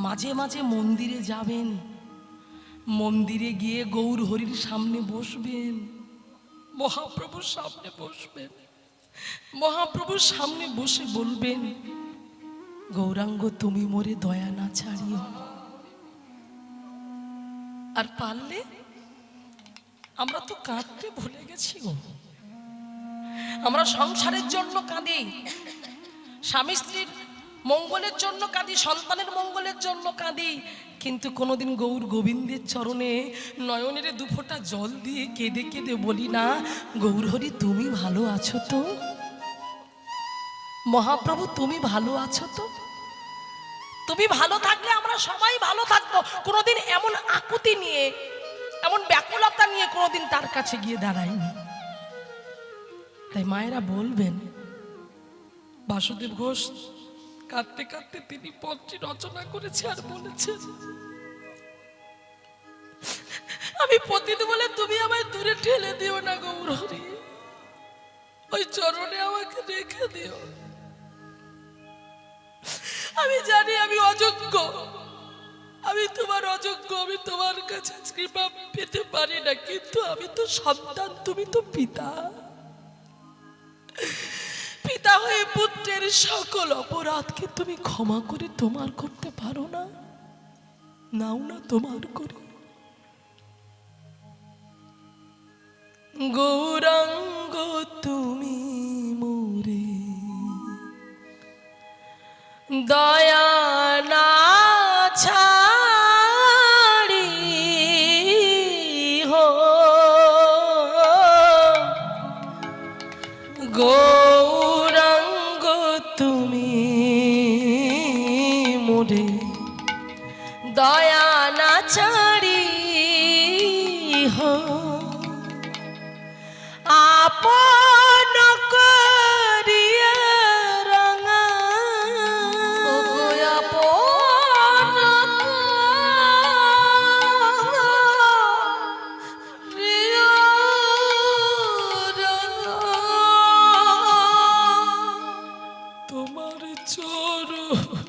মাঝে মাঝে মন্দিরে যাবেন, মন্দিরে গিয়ে গৌর হরির সামনে বসবেন, মহাপ্রভুর সামনে বসবেন, মহাপ্রভুর সামনে বসে বলবেন, গৌরাঙ্গ তুমি মোরে দয়া না ছাড়িও। আর পারলে, আমরা তো কাঁদতে ভুলে গেছি গো। আমরা সংসারের জন্য কাঁদি, স্বামী স্ত্রীর মঙ্গলের জন্য কাঁদি, সন্তানের মঙ্গলের জন্য কাঁদি, কিন্তু কোনোদিন গৌর গোবিন্দের চরণে নয়নের দুফোঁটা জল দিয়ে কেঁদে কেঁদে বলি না, গৌর হরি তুমি ভালো আছো তো, মহাপ্রভু তুমি ভালো আছো তো। তুমি ভালো থাকলে আমরা সবাই ভালো থাকবো। কোনোদিন এমন আকুতি নিয়ে, এমন ব্যাকুলতা নিয়ে কোনোদিন তার কাছে গিয়ে দাঁড়াইনি। তাই মায়েরা বলবেন, বাসুদেব ঘোষ কাঁদতে কাঁদতে তিনি পদটি রচনা করেছে আর বলেছেন, আমি পতিত বলে তুমি আমায় দূরে ঠেলে দিও না গৌর হরি, ওই চরণে আমাকে রেখে দিও। আমি জানি আমি অযোগ্য, আমি তোমার অযোগ্য, আমি তোমার কাছে কৃপা পেতে পারি না, কিন্তু আমি তো সন্তান, তুমি তো পিতা। পিতা হয়ে পুত্রের সকল অপরাধকে তুমি ক্ষমা করে তোমার করতে পারো না? নাও না তোমার করে। গৌরাঙ্গ তুমি মোরে দয়া না ছাড়ি হো, গৌরাঙ্গ তুমি মোরে দয়া না ছাড়ি হো, আপন করিয়া রঙা আপন প্রিয় রঙা, তোমার চরণে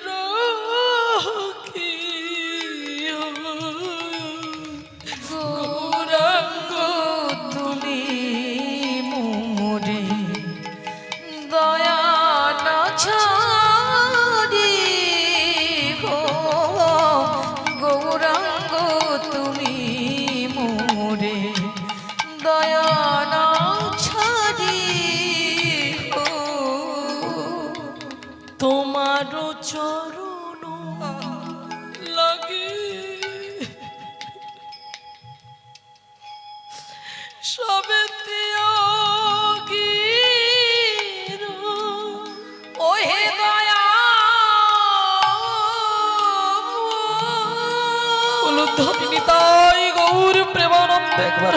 রাখি গৌরাঙ্গ তুমি মোরে দয়া না ছাড়ি হো, গৌরাঙ্গ তুমি মোরে দয়া না ছাড়ি হো, তোমার চরণ লাগে সবে ত্যাগীর, ওহে দয়া উলুধ্বনি তাই গৌর প্রেমানন্দ একবার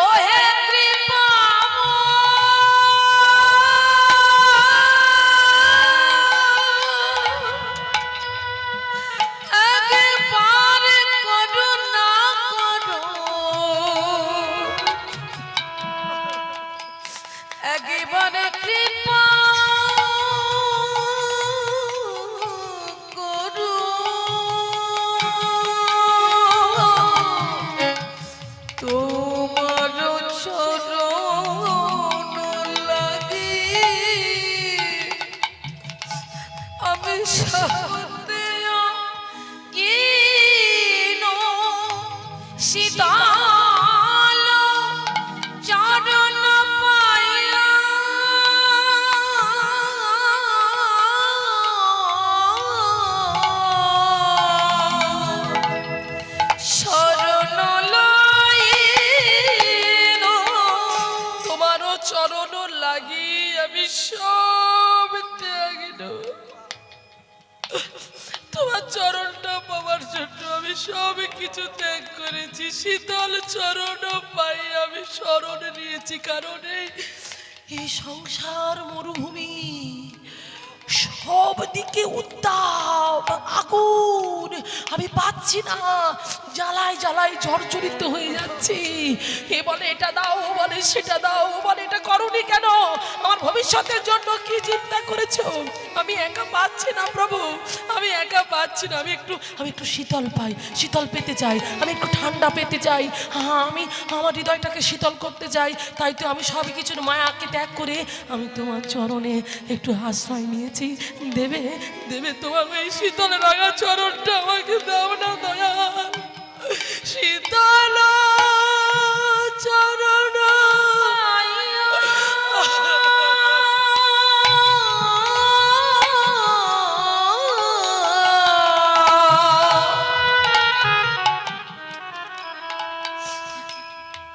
ওহে কৃপা একেবারে কৃপা করু, তোমার চরণ লাগি আমি সত্যি কিন সীতা চরণ লাগি আমি সব ত্যাগিন, তোমার চরণটা পাওয়ার জন্য আমি সব কিছু ত্যাগ করেছি। শীতল চরণ পাই আমি শরণ নিয়েছি, কারণ এই সংসার মরুভূমি, সব দিকে উত্তাপ আগুন, আমি পাচ্ছি না জ্বালায় জ্বালায় জর্জরিত হয়ে যাচ্ছি। এ বলে এটা দাও, ও বলে সেটা দাও, ও বলে এটা করোনি কেন, আমার ভবিষ্যতের জন্য কি চিন্তা করেছো? আমি একা পাচ্ছি না প্রভু, আমি একা পাচ্ছি না। আমি একটু শীতল পাই, শীতল পেতে চাই, আমি একটু ঠান্ডা পেতে চাই। হ্যাঁ, আমি আমার হৃদয়টাকে শীতল করতে চাই। তাই তো আমি সব কিছুর মায়াকে ত্যাগ করে আমি তোমার চরণে একটু আশ্রয় নিয়েছি। দেবে দেবে তোমার এই শীতল রাঙা চরণটা আমাকে দাও না দয়াল। শীতল চরণ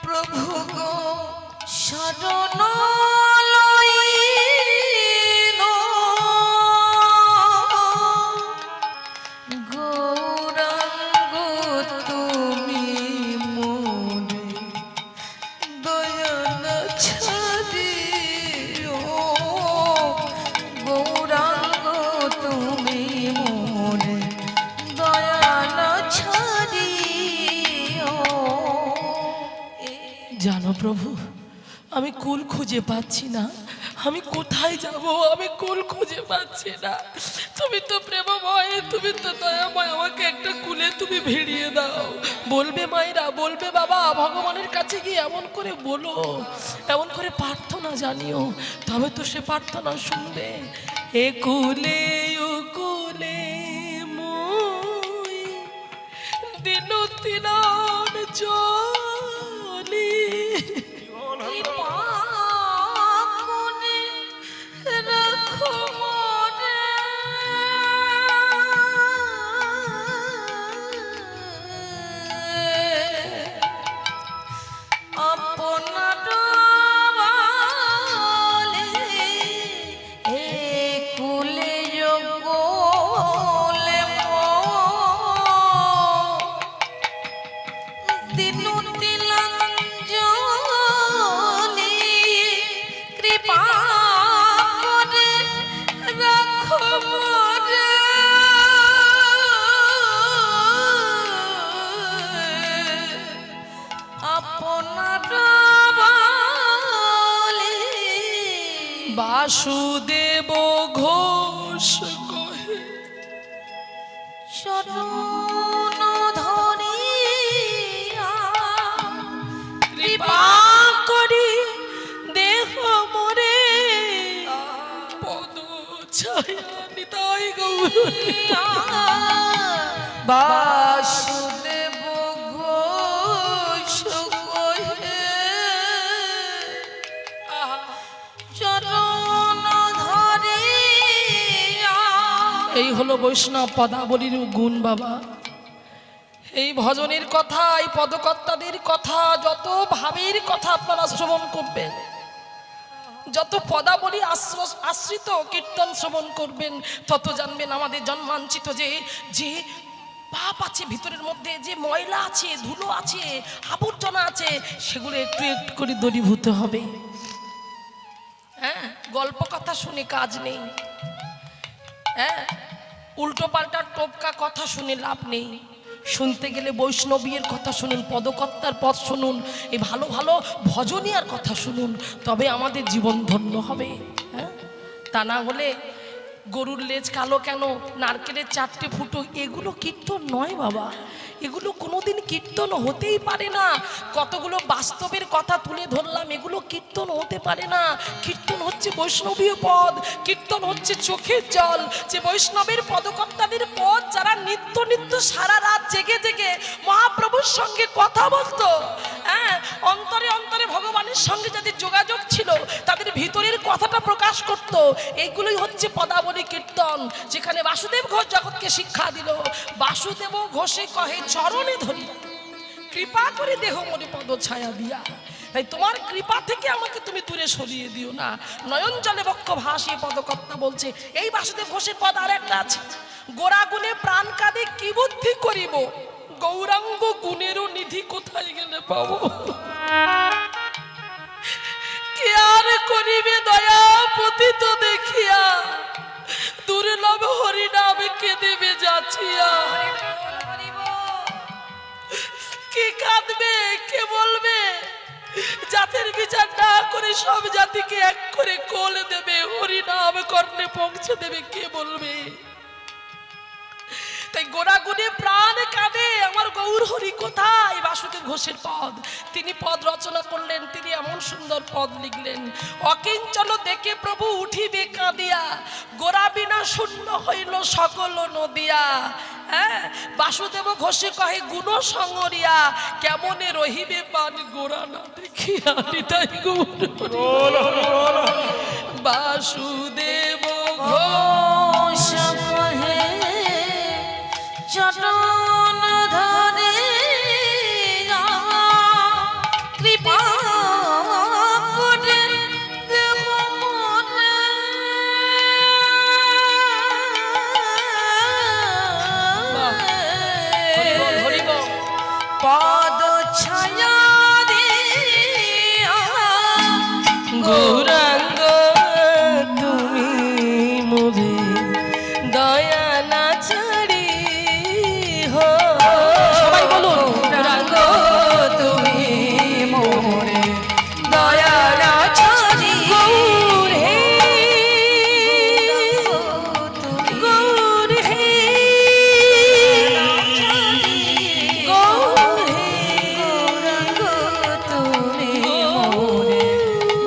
প্রভু গো শরণ জানো প্রভু, আমি কুল খুঁজে পাচ্ছি না, আমি কোথায় যাব, আমি কুল খুঁজে পাচ্ছি না। তুমি তো প্রেমময়, তুমি তো দয়াময়, আমাকে একটা কুলে তুমি ভিড়িয়ে দাও। বলবে মায়েরা, বলবে বাবা, ভগবানের কাছে গিয়ে এমন করে বলো, এমন করে প্রার্থনা জানিও, তবে তো সে প্রার্থনা শুনবে। এ কুলে ও কুলে মই দিন তিনন চলি রাখো মনে আপনার বলে এ কুলে যোগলে দিনু তিলাঞ্জলি কৃপা করে রাখো মোরে আপনার বলে বাসুদেব ঘোষ কহে চরণ ধরিয়া কৃপা করি দেহ মোরে পদ ছায়া নিতাই গৌর। বাসুদেব ঘোষ কহে চরণ ধরিয়া। এই হলো বৈষ্ণব পদাবলীর গুণ বাবা। এই ভজনের কথা, এই পদকর্তাদের কথা, যত ভাবের কথা আপনারা শ্রবণ করবেন, যত পদাবলী আশ্রিত কীর্তন শ্রবণ করবেন, তত জানবেন আমাদের জন্মাঞ্চিত যে যে পাপ আছে ভিতরের মধ্যে, যে ময়লা আছে, ধুলো আছে, আবর্জনা আছে, সেগুলো একটু একটু করে দূরীভূত হবে। হ্যাঁ, গল্প কথা শুনে কাজ নেই। হ্যাঁ, উল্টো পাল্টা টোপকা কথা শুনে লাভ নেই। শুনতে গেলে বৈষ্ণবীর কথা শুনুন, পদকর্তার পথ শুনুন, এই ভালো ভালো ভজনিয়ার কথা শুনুন, তবে আমাদের জীবন ধন্য হবে। হ্যাঁ, তা না হলে গরুর লেজ কালো কেন, নারকেলের চারটে ফুটো, এগুলো কীর্তন নয় বাবা, এগুলো কোনোদিন কীর্তন হতেই পারে না। কতগুলো বাস্তবের কথা তুলে ধরলাম, এগুলো কীর্তন হতে পারে না। কীর্তন হচ্ছে বৈষ্ণবীয় পদ, কীর্তন হচ্ছে চোখের জল। যে বৈষ্ণবের পদকর্তাদের পদ, যারা নিত্য নিত্য সারা রাত জেগে জেগে মহাপ্রভুর সঙ্গে কথা বলতো, হ্যাঁ, অন্তরে অন্তরে ভগবানের সঙ্গে যাদের যোগাযোগ ছিল, তাদের ভিতরের কথাটা প্রকাশ করত, এইগুলোই হচ্ছে পদাবলী কীর্তন। যেখানে বাসুদেব ঘোষ জগৎকে শিক্ষা দিল, বাসুদেব ঘোষে কহে চরণে ধরি কৃপা করে দেহ মনে পদ ছায়া দিয়া। তাই তোমার কৃপা থেকে আমাকে তুমি দূরে সরিয়ে দিও না। নয়ন জলে বক্ষ ভাসিয়ে পদকর্তা বলছে। এই বাসুদেব ঘোষের পদ আর একটা আছে, গোরা গুণে প্রাণ কাঁদে কি বুদ্ধি করিব, গৌরাঙ্গ গুণেরও নিধি কোথায় গেলে পাবো। কে আর করিবে দয়া পতিত দেখিয়া, দুর্লভ হরিনামে কে দেবে যাচিয়া। কে কাঁদবে, কে বলবে? জাতির বিচার না করে সব জাতিকে এক করে কোল দেবে, হরি নাম কর্ণে পৌঁছে দেবে, কে বলবে? তাই গোড়াগুড়ি প্রাণ কাঁদে, আমার গৌর হরি কোথায়? বাসুদেব ঘোষের পদ, তিনি পদ রচনা করলেন, তিনি এমন সুন্দর পদ লিখলেন। অকিঞ্চন দেখে প্রভু উঠিবে কাঁদিয়া, গোড়া বিনা শূন্য হইল সকল নদিয়া। হ্যাঁ, বাসুদেব ঘোষে কহে গুণ সঙ্গরিয়া, কেমনে রহিবে পান গোড়া না দেখিয়া। তাই গৌর বাসুদেব ঘোষ কহে চটন ধরে কৃপা করে দেব মনে। পদ ছায়া দিয়া গৌরাঙ্গ তুমি মোরে দয়া না ছাড়ি হো। সবাই বলুন, গৌরাঙ্গ তুমি মোরে দয়া না ছাড়ি। গৌর হে, গৌর হে, গৌর হে, গৌরাঙ্গ তুমি মোরে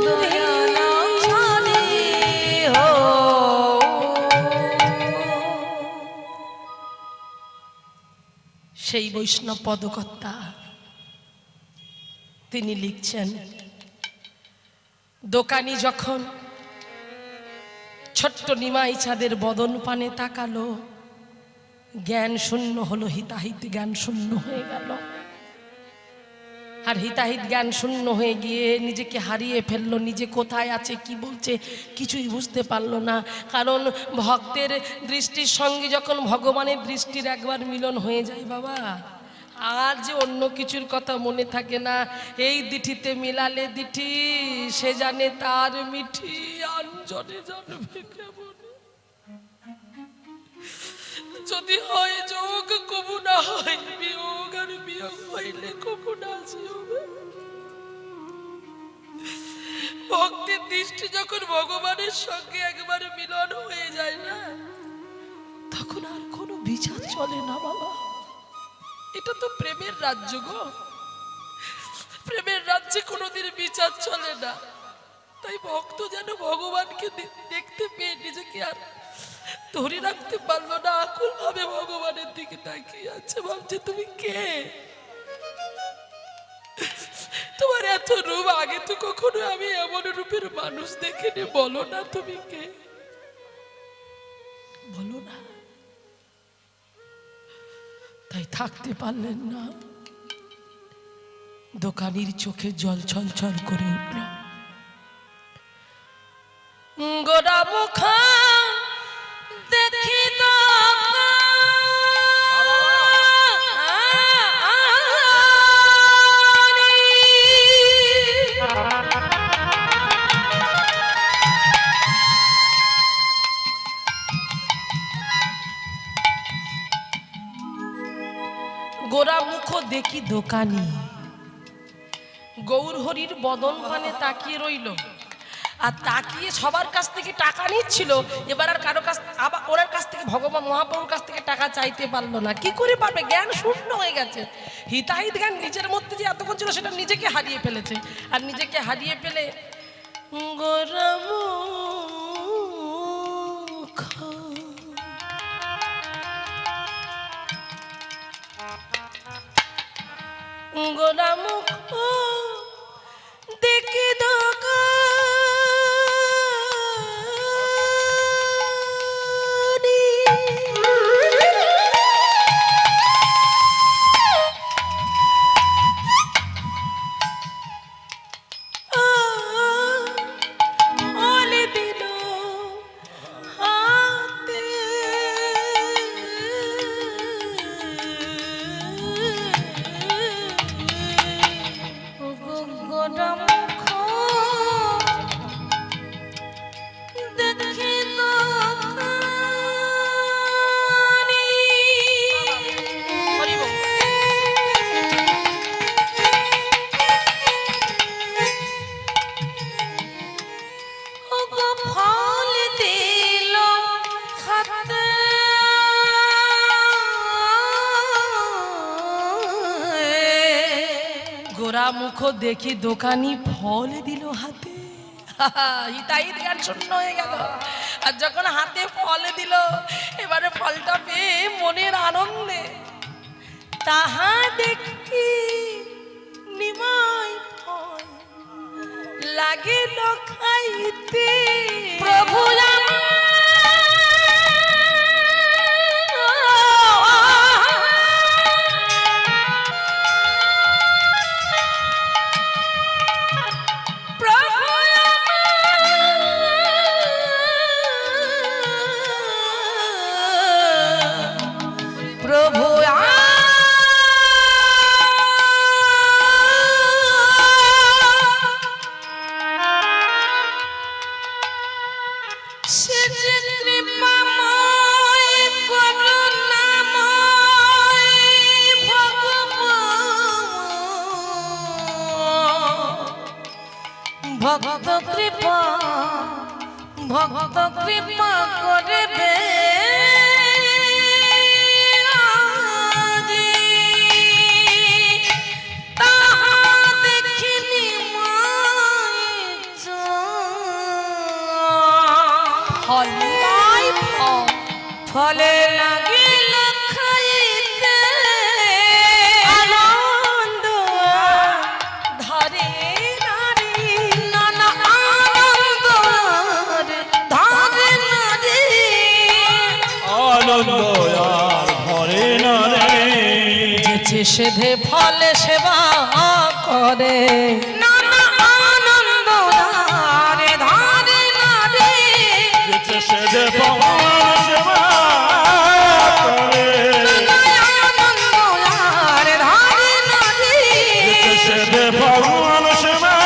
দয়া না ছাড়ি হো। সেই বৈষ্ণব পদকর্তা তিনি লিখছেন, দোকানি যখন ছোট্ট নিমাই চাঁদের বদন পানে তাকালো, জ্ঞান শূন্য হলো, হিতাহিত জ্ঞান শূন্য হয়ে গেল। আর হিতাহিত জ্ঞান শূন্য হয়ে গিয়ে নিজেকে হারিয়ে ফেললো, নিজে কোথায় আছে, কি বলছে কিছুই বুঝতে পারলো না। কারণ ভক্তের দৃষ্টির সঙ্গে যখন ভগবানের দৃষ্টির একবার মিলন হয়ে যায় বাবা, আর যে অন্য কিছুর কথা মনে থাকে না। এই দিঠিতে মিলালে দিঠি, সে জানে তার মিঠি, আনজনে জানবে কেমন। যদি হয় যোগ কবু না হয় বিয়োগ, আর বিয়োগ হইলে কবু না জিওবে। ভক্তির দৃষ্টি যখন ভগবানের সঙ্গে একবার মিলন হয়ে যায় না, তখন আর কোনো বিচার চলে না বাবা। এটা তো প্রেমের রাজ্য গো, প্রেমের রাজ্যে কোনোদিন বিচার চলে না। তাই ভক্ত যেন ভগবানকে দেখতে পেয়ে নিজেকে আর ধরে রাখতে পারলো না, আকুল ভাবে ভগবানের দিকে তাকিয়ে আছে, ভাবছে তুমি কে? তোমার এত রূপ, আগে তো কখনো আমি এমন রূপের মানুষ দেখিনি, বলো না তুমি কে, বলো না। তাই থাকতে পারলেন না, দোকানির চোখে জল ছল ছল করে উঠল। গোড়া মুখ দেখি গোরা মুখ দেখি দোকানি, গৌর হরির বদন পানে তাকিয়ে রইল। আর তাকিয়ে সবার কাছ থেকে টাকা নিচ্ছিল, এবার আর কারো কাছ, আবার ওনার কাছ থেকে ভগবান মহাপ্রভুর কাছ থেকে টাকা চাইতে পারলো না। কি করে পারবে? জ্ঞান শূন্য হয়ে গেছে। হিতাহিত জ্ঞান নিজের মধ্যে যে এতক্ষণ ছিল, সেটা নিজেকে হারিয়ে ফেলেছে। আর নিজেকে হারিয়ে ফেলে গোরামুখ গোরামুখ দেখে দোকানি, ওলে দিল হাতে পোড়া মুখ দেখি দোকানি ফল দিল হাতে। হিতাই জ্ঞান শূন্য হয়ে গেল। আর যখন হাতে ফল দিল, এবারে ফলটা পেয়ে মনের আনন্দে তাহা দেখি নিমাই ফল লাগিল খাইতে। প্রভু ভক্ত কৃপা, ভক্ত কৃপা করবে তাহা দেখিনি ফলে লাগিল খাইতে আনন্দ ধরে সেধে ফলে সেবা করে নানা আনন্দ ধারে ধারে নারে। সেধে সেবা করে আনন্দ ধারে ধারে নারে। সেধে ভগবান সেবা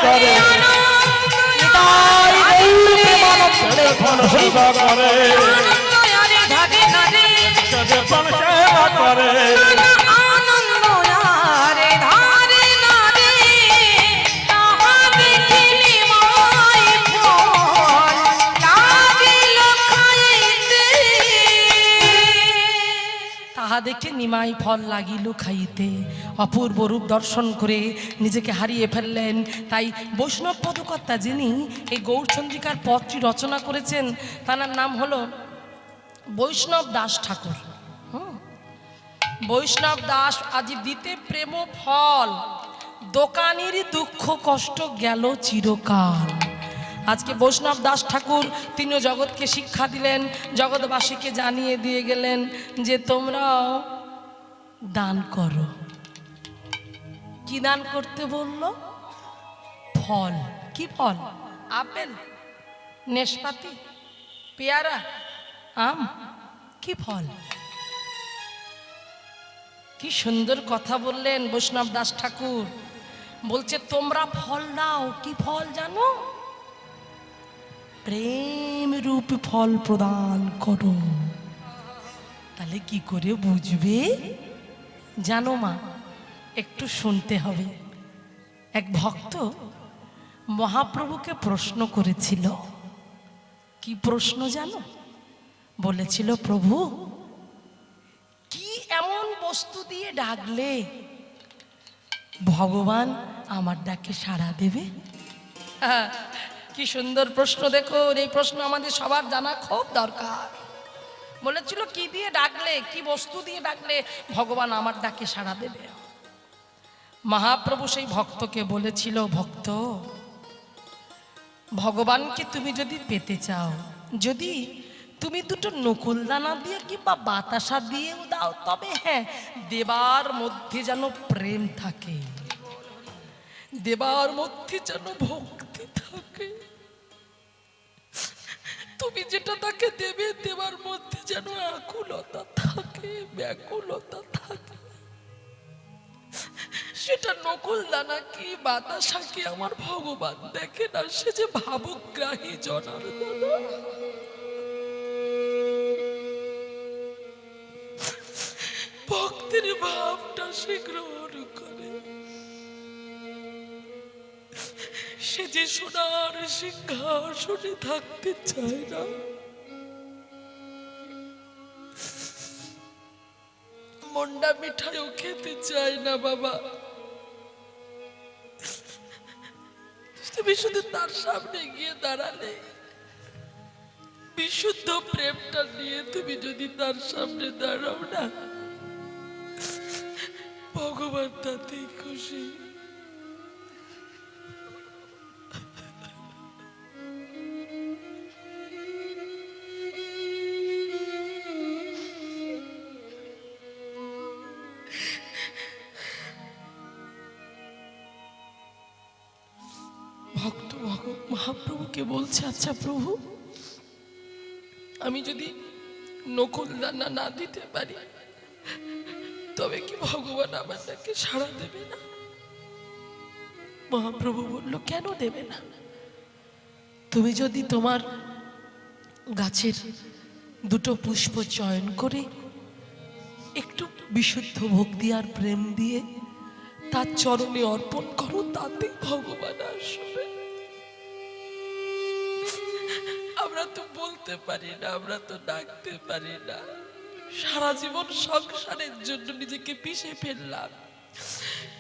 করে সেবা করে করে আনন্দ ধারে ধারে নারে। তাহা দেখি নিমাই ফল লাগিল খাইতে। তাহা দেখে নিমাই ফল লাগিল খাইতে। অপূর্ব রূপ দর্শন করে নিজেকে হারিয়ে ফেললেন। তাই বৈষ্ণব পদকর্তা যিনি এই গৌরচন্দ্রিকার পদটি রচনা করেছেন, তার নাম হলো বৈষ্ণব দাস ঠাকুর। বৈষ্ণব দাস আজি দিতে প্রেম ফল, দোকানের দুঃখ কষ্ট গেল চিরকাল। আজকে বৈষ্ণব দাস ঠাকুর তিনিও জগৎকে শিক্ষা দিলেন, জগৎবাসীকে জানিয়ে দিয়ে গেলেন যে তোমরাও দান করো। কি দান করতে বলল? ফল। কি ফল? আপেল, নেশপাতি, পেয়ারা, আম, কি ফল? কি সুন্দর কথা বললেন বৈষ্ণব দাস ঠাকুর। বলছে তোমরা ফল দাও। কি ফল জানো? প্রেম রূপ ফল প্রদান করো। তাহলে কি করে বুঝবে জানো মা? একটু শুনতে হবে। এক ভক্ত মহাপ্রভুকে প্রশ্ন করেছিল। কি প্রশ্ন জানো? বলেছিল, প্রভু কি এমন বস্তু দিয়ে ডাকলে ভগবান আমার ডাকে সাড়া দেবে? কি সুন্দর প্রশ্ন দেখুন। এই প্রশ্ন আমাদের সবার জানা খুব দরকার। বলেছিল কি দিয়ে ডাকলে, কি বস্তু দিয়ে ডাকলে ভগবান আমার ডাকে সাড়া দেবে? মহাপ্রভু সেই ভক্তকে বলেছিল, ভক্ত ভগবানকে তুমি যদি পেতে চাও, যদি তুমি দুটো নকুলদানা দিয়ে কিংবা বাতাসা দিয়েও দাও, তবে হ্যাঁ দেবার মধ্যে যেন প্রেম থাকে, দেবার মধ্যে যেন ভক্তি থাকে। তুমি যেটা তাকে দেবে দেবার মধ্যে যেন আকুলতা থাকে, ব্যাকুলতা থাকে। সেটা নকুলদানা কি বাতাসা কি আমার ভগবান দেখে না? সে যে ভাবগ্রাহী জনার্দন। ভক্তির ভাবটা সে গ্রহণ করে। সে যে সোনার সিংহাসনে থাকতে চায় না, মন্ডা মিঠাইও খেতে চায় না বাবা। তুমি শুধু তার সামনে গিয়ে দাঁড়ালে, বিশুদ্ধ প্রেমটা নিয়ে তুমি যদি তার সামনে দাঁড়াও না, ভগবান তাতেই খুশি। ভক্ত মহাপ্রভুকে বলছে, আচ্ছা প্রভু, আমি যদি নকুল দানা না দিতে পারি তবে কি ভগবান আমার তাকে সাড়া দেবে না? মহাপ্রভু বলল, কেন দেবে না? তুমি যদি তোমার গাছের দুটো পুষ্প চয়ন করে একটু বিশুদ্ধ ভক্তি আর প্রেম দিয়ে তার চরণে অর্পণ করো, তাতে ভগবান আসবে। আমরা তো বলতে পারি না, আমরা তো ডাকতে পারি না, সারা জীবন সংসারের জন্য নিজেকে পিষে ফেললাম,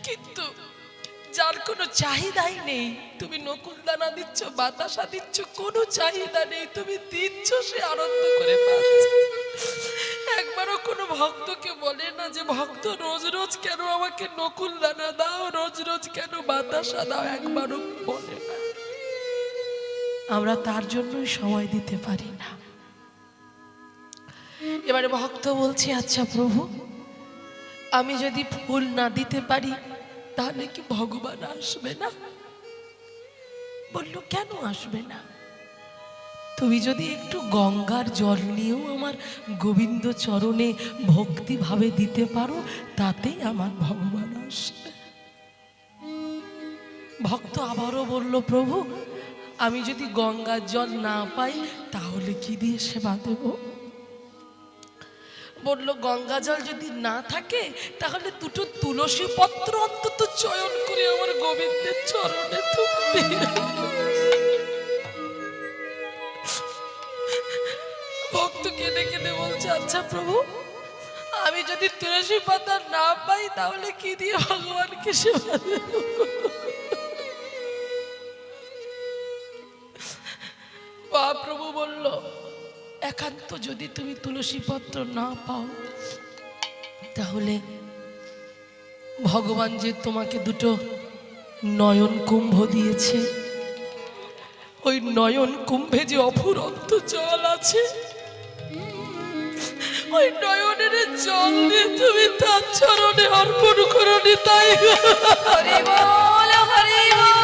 কিন্তু যার কোনো চাহিদাই নেই, তুমি নকুল দানা দিচ্ছ, বাতাসা দিচ্ছ, কোনো চাহিদা নেই, তুমি দিচ্ছ, সে আনন্দ করে পাচ্ছে। একবারও কোনো ভক্তকে বলে না যে ভক্ত রোজ রোজ কেন আমাকে নকুল দানা দাও, রোজ রোজ কেন বাতাসা দাও, একবারও বলে না। আমরা তার জন্যই সময় দিতে পারি না। এবারে ভক্ত বলছে, আচ্ছা প্রভু, আমি যদি ফুল না দিতে পারি তাহলে কি ভগবান আসবে না? বলল, কেন আসবে না? তুমি যদি একটু গঙ্গার জল নিয়েও আমার গোবিন্দ চরণে ভক্তি ভাবে দিতে পারো, তাতেই আমার ভগবান আসবে। ভক্ত আবারও বলল, প্রভু, আমি যদি গঙ্গার জল না পাই তাহলে কি দিয়ে সেবা দেব? বলল, গঙ্গা জল যদি না থাকে তাহলে দুটো তুলসী পত্র অন্তত চয়ন করে আমার গোবিন্দের চরণে তুমি দিও। ভক্ত কেঁদে কেঁদে বলছে, আচ্ছা প্রভু, আমি যদি তুলসী পাতা না পাই তাহলে কি দিয়ে ভগবানকে সেবা দেব? মহাপ্রভু বলল, একান্ত যদি তুমি তুলসী পত্র না পাও তাহলে ভগবান যে তোমাকে দুটো নয়ন কুম্ভ দিয়েছে, ওই নয়ন কুম্ভে যে অফুরন্ত জল আছে, ওই নয়নের জল দিয়ে তুমি তার চরণে অর্পণ করো। তাই হরি বল, হরি বল।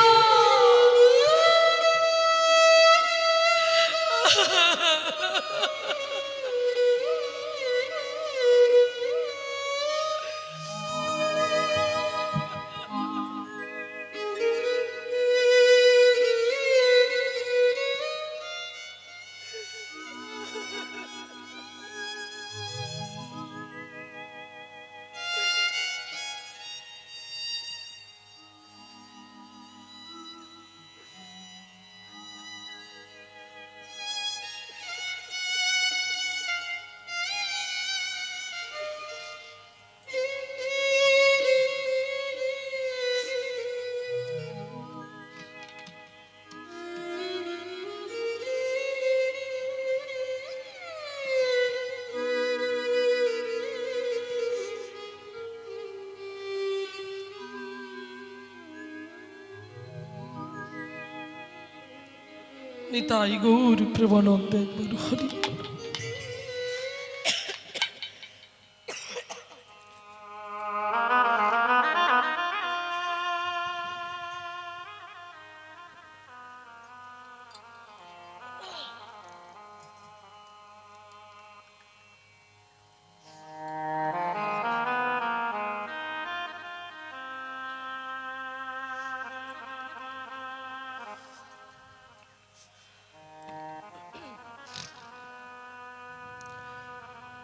নিতাই গৌর প্রেমানন্দ। একবার হরি।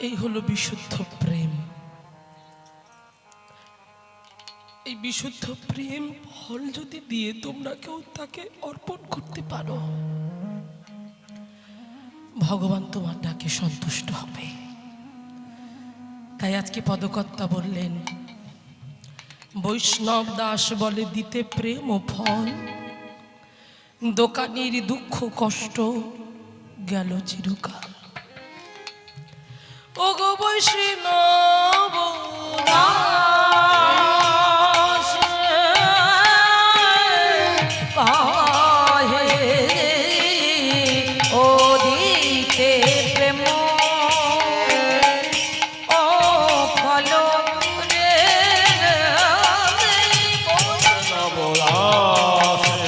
এই হলো বিশুদ্ধ প্রেম। এই বিশুদ্ধ প্রেম ফল যদি দিয়ে তোমরা কেউ তাকে অর্পণ করতে পারো, ভগবান তোমার ডাকে সন্তুষ্ট হবে। তাই আজকে পদকর্তা বললেন, বৈষ্ণব দাস বলে দিতে প্রেম ও ফল, দোকানির দুঃখ কষ্ট গেল চিরকাল। ও গো বৈষ্ণব দাস কহে ও দিতে প্রেম ও ফল রে বৈষ্ণব দাস কহে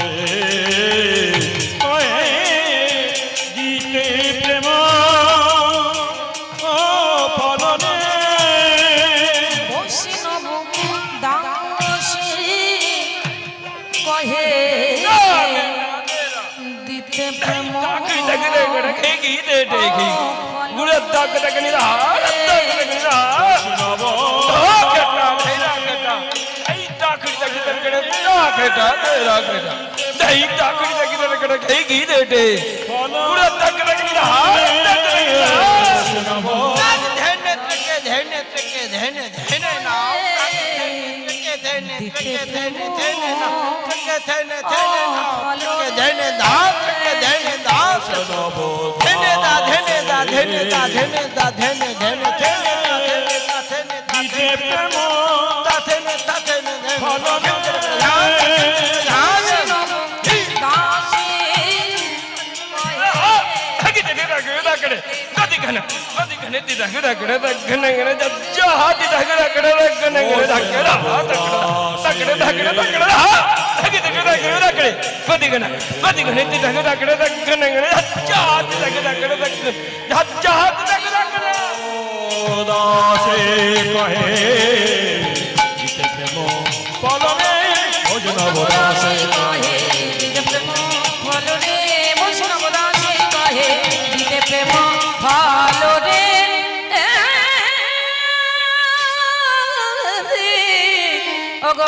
দিতে প্রেম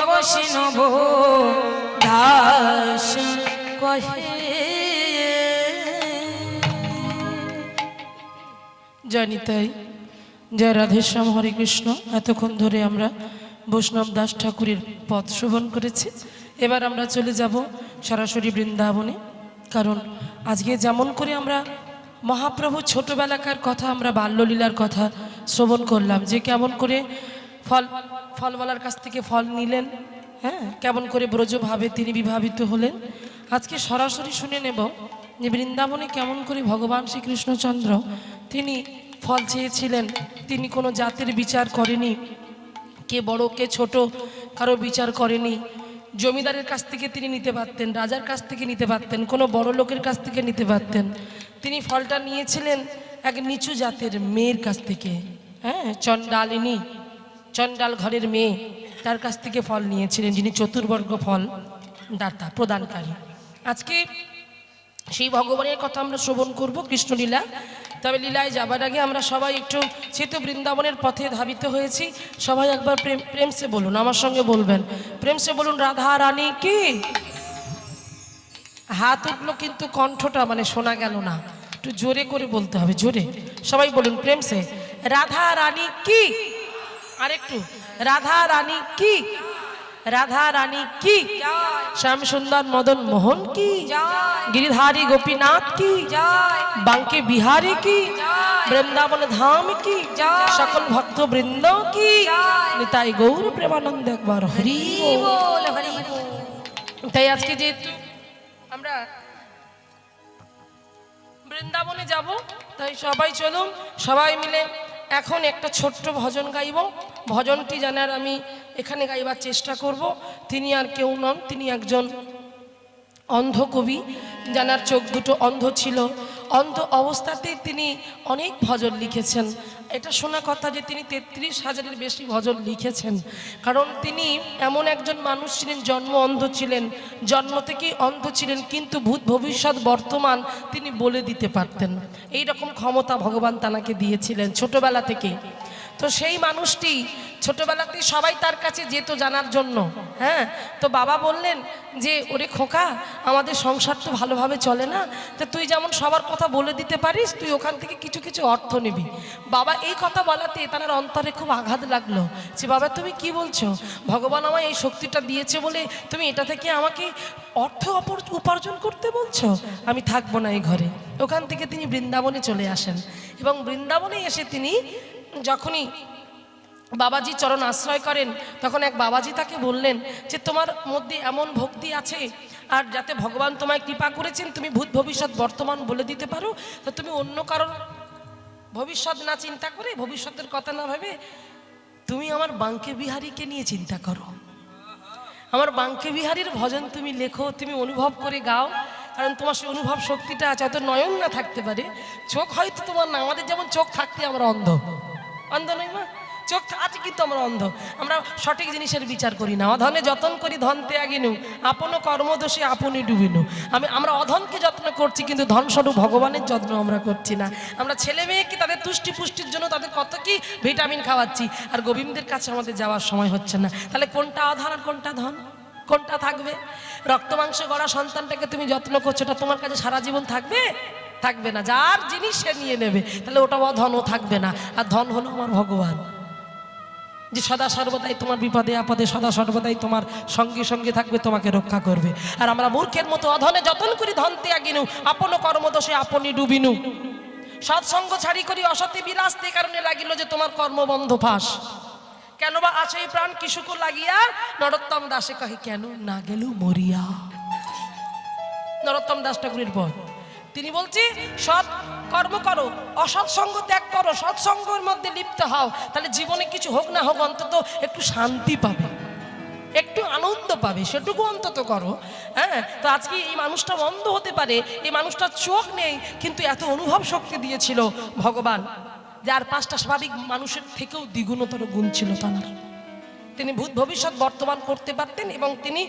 বৈষ্ণব দাস কহে। জানি তাই জয় রাধেশ্যাম হরে কৃষ্ণ। এতক্ষণ ধরে আমরা বৈষ্ণব দাস ঠাকুরের পথ শ্রবণ করেছি। এবার আমরা চলে যাব সরাসরি বৃন্দাবনে। কারণ আজকে যেমন করে আমরা মহাপ্রভু ছোটবেলাকার কথা, আমরা বাল্যলীলার কথা শ্রবণ করলাম, যে কেমন করে ফলওয়ালার কাছ থেকে ফল নিলেন, হ্যাঁ, কেমন করে ব্রজভাবে তিনি বিভাবিত হলেন। আজকে সরাসরি শুনে নেব যে বৃন্দাবনে কেমন করে ভগবান শ্রীকৃষ্ণচন্দ্র তিনি ফল চেয়েছিলেন। তিনি কোনো জাতের বিচার করেনি, কে বড় কে ছোট কারো বিচার করেনি। জমিদারের কাছ থেকে তিনি নিতে পারতেন, রাজার কাছ থেকে নিতে পারতেন, কোনো বড় লোকের কাছ থেকে নিতে পারতেন। তিনি ফলটা নিয়েছিলেন এক নিচু জাতের মেয়ের কাছ থেকে, হ্যাঁ, চণ্ডালিনী, চণ্ডাল ঘরের মেয়ে, তার কাছ থেকে ফল নিয়েছিলেন, যিনি চতুর্বর্গ ফল দাতা প্রদানকারী। আজকে সেই ভগবানের কথা আমরা শ্রবণ করব, কৃষ্ণলীলা। তবে লীলায় যাবার আগে আমরা সবাই একটু, যেহেতু বৃন্দাবনের পথে ধাবিত হয়েছি, সবাই একবার প্রেম সে বলুন, আমার সঙ্গে বলবেন, প্রেম সে বলুন রাধা রানী কি। হাত উঠলো কিন্তু কণ্ঠটা মানে শোনা গেল না, একটু জোরে করে বলতে হবে, জোরে সবাই বলুন প্রেম সে রাধা রানী কি। আরেকটু রাধা রানী কি, রাধা রানী কি, শ্যাম সুন্দর মদন মোহন কি, गिरिधारी गोपीनाथ की, बांके बिहारी की, वृंदावन धाम की, सकल भक्त वृंद की, निताई गौर प्रेमानंद एक बार हरि बोल हरि बोल। তাই আজকে যেহেতু আমরা বৃন্দাবনে যাব, তাই সবাই চলুন, সবাই মিলে এখন একটা ছোট্ট ভজন গাইব। ভজনটি জানার আমি এখানে গাইবার চেষ্টা করব। তিনি আর কেউ নন, তিনি একজন অন্ধ কবি, জানার চোখ দুটো অন্ধ ছিল। অন্ধ অবস্থাতেই তিনি অনেক ভজন লিখেছেন। এটা শোনা কথা যে তিনি 33,000-এর বেশি ভজন লিখেছেন। কারণ তিনি এমন একজন মানুষ ছিলেন, জন্ম অন্ধ ছিলেন, জন্ম থেকেই অন্ধ ছিলেন, কিন্তু ভূত ভবিষ্যৎ বর্তমান তিনি বলে দিতে পারতেন। এই রকম ক্ষমতা ভগবান তানাকে দিয়েছিলেন ছোটবেলা থেকে। তো সেই মানুষটি ছোটবেলাতেই সবাই তার কাছে যেত জানার জন্য। হ্যাঁ, তো বাবা বললেন যে ওরে খোকা, আমাদের সংসার তো ভালোভাবে চলে না, তো তুই যেমন সবার কথা বলে দিতে পারিস, তুই ওখান থেকে কিছু কিছু অর্থ নিবি। বাবা এই কথা বলাতে তার অন্তরে খুব আঘাত লাগলো যে বাবা তুমি কি বলছো, ভগবান আমায় এই শক্তিটা দিয়েছে বলে তুমি এটা থেকে আমাকে অর্থ উপার্জন করতে বলছো, আমি থাকবো না এই ঘরে। ওখান থেকে তিনি বৃন্দাবনে চলে আসেন এবং বৃন্দাবনে এসে তিনি যখনই বাবাজি চরণ আশ্রয় করেন, তখন এক বাবাজি তাকে বললেন যে তোমার মধ্যে এমন ভক্তি আছে, আর যাতে ভগবান তোমায় কৃপা করেছেন তুমি ভূত ভবিষ্যৎ বর্তমান বলে দিতে পারো, তো তুমি অন্য কারণ ভবিষ্যৎ না চিন্তা করে, ভবিষ্যতের কথা না ভেবে তুমি আমার বাঙ্কে বিহারীকে নিয়ে চিন্তা করো, আমার বাঙ্কে বিহারীর ভজন তুমি লেখো, তুমি অনুভব করে গাও, কারণ তোমার সেই অনুভব শক্তিটা আছে। হয়তো নয়ন না থাকতে পারে, চোখ হয়তো তোমার না, আমাদের যেমন চোখ থাকতে আমরা অন্ধ, অন্ধ নই মা, চোখ আছে কিন্তু আমরা অন্ধ, আমরা সঠিক জিনিসের বিচার করি না। অধনে যতন করি ধন ত্যাগিনু, আপন কর্মদোষে আপনি ডুবিনু। আমরা অধনকে যত্ন করছি কিন্তু ধনস্বরূপ ভগবানের যত্ন আমরা করছি না। আমরা ছেলে মেয়েকে তাদের তুষ্টি পুষ্টির জন্য তাদের কত কি ভিটামিন খাওয়াচ্ছি, আর গোবিন্দের কাছে আমাদের যাওয়ার সময় হচ্ছে না। তাহলে কোনটা অধন আর কোনটা ধন, কোনটা থাকবে? রক্ত মাংস গড়া সন্তানটাকে তুমি যত্ন করছো, এটা তোমার কাছে সারা জীবন থাকবে? থাকবে না। যার জিনিস সে নিয়ে নেবে, তাহলে ওটা ধনও থাকবে না। আর ধন হলো আমার ভগবান, যে সদা সর্বদাই তোমার বিপদে আপদে সদা সর্বদাই তোমার সঙ্গে সঙ্গে থাকবে, তোমাকে রক্ষা করবে। আর আমরা মূর্খের মতো অধনে যতন করি ধন ত্যাগিনু, আপন কর্মদোষে আপনি ডুবিনু। সৎসঙ্গ ছাড়ি করি অসতে বিরাস্তে, কারণে লাগিল যে তোমার কর্মবন্ধ ফাঁস। কেন বা আছে এই প্রাণ কিশুক লাগিয়া, নরোত্তম দাসে কহে কেন না গেল মরিয়া। নরোত্তম দাস ঠাকুরের পর তিনি বলছি সৎ কর্ম করো, অসৎ সঙ্গ ত্যাগ করো, সৎসঙ্গের মধ্যে লিপ্ত হও, তাহলে জীবনে কিছু হোক না হোক অন্তত একটু শান্তি পাবে, একটু আনন্দ পাবে, সেটুকু অন্তত করো। হ্যাঁ, তো আজকে এই মানুষটা অন্ধ হতে পারে, এই মানুষটার চোখ নেই, কিন্তু এত অনুভব শক্তি দিয়েছিল ভগবান, যার পাঁচটা স্বাভাবিক মানুষের থেকেও দ্বিগুণতর গুণ ছিল তার। তিনি ভূত ভবিষ্যৎ বর্তমান করতে পারতেন এবং তিনি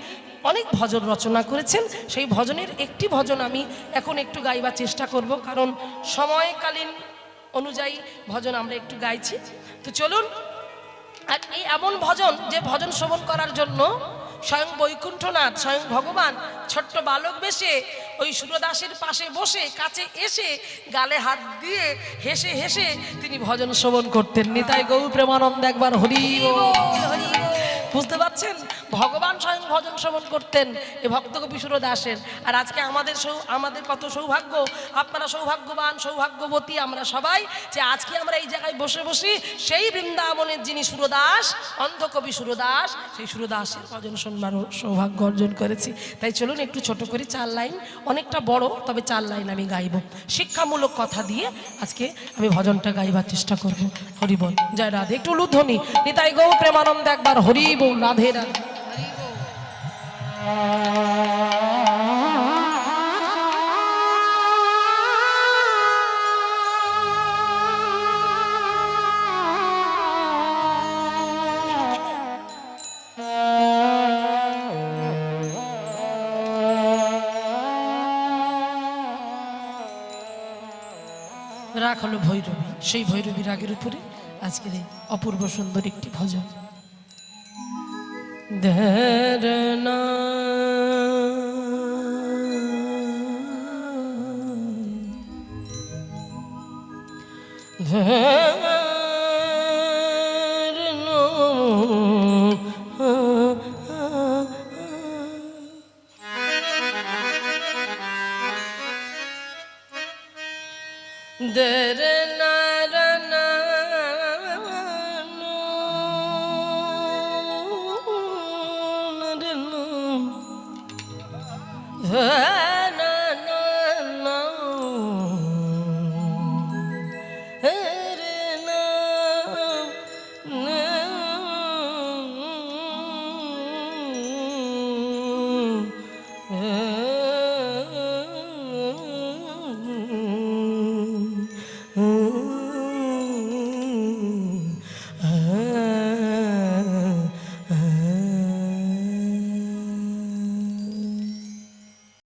অনেক ভজন রচনা করেছেন। সেই ভজনের একটি ভজন আমি এখন একটু গাইবার চেষ্টা করব, কারণ সময়কালীন অনুযায়ী ভজন আমরা একটু গাইছি। তো চলুন, আর এই এমন ভজন যে ভজন শ্রবণ করার জন্য স্বয়ং বৈকুণ্ঠনাথ, স্বয়ং ভগবান ছোট্ট বালক বেশে ওই সুরদাসের পাশে বসে কাছে এসে গালে হাত দিয়ে হেসে হেসে তিনি ভজন শ্রবণ করতেন। নিতাই গৌর প্রেমানন্দ একবার হরি বল, হরি বল। বুঝতে পারছেন, ভগবান স্বয়ং ভজন শ্রবণ করতেন এই ভক্তকবি সুরদাসের। আর আজকে আমাদের কত সৌভাগ্য, আপনারা সৌভাগ্যবান সৌভাগ্যবতী আমরা সবাই, যে আজকে আমরা এই জায়গায় বসে বসি সেই বৃন্দাবনের যিনি সুরদাস, অন্ধকবি সুরদাস, সেই সুরদাসের ভজন শুনবার সৌভাগ্য অর্জন করেছি। তাই চলুন একটু ছোট করে 4 লাইন, অনেকটা বড় তবে 4 লাইন আমি গাইব, শিক্ষামূলক কথা দিয়ে আজকে আমি ভজনটা গাইবার চেষ্টা করব। হরি বল, জয় রাধে। একটু লুধ্বনি নিতাই গৌর প্রেমানন্দ একবার হরি বল, রাধে রাধে। রাগ হলো ভৈরবী, সেই ভৈরবী রাগের উপরে আজকের এই অপূর্ব সুন্দর একটি ভজন। ধরনা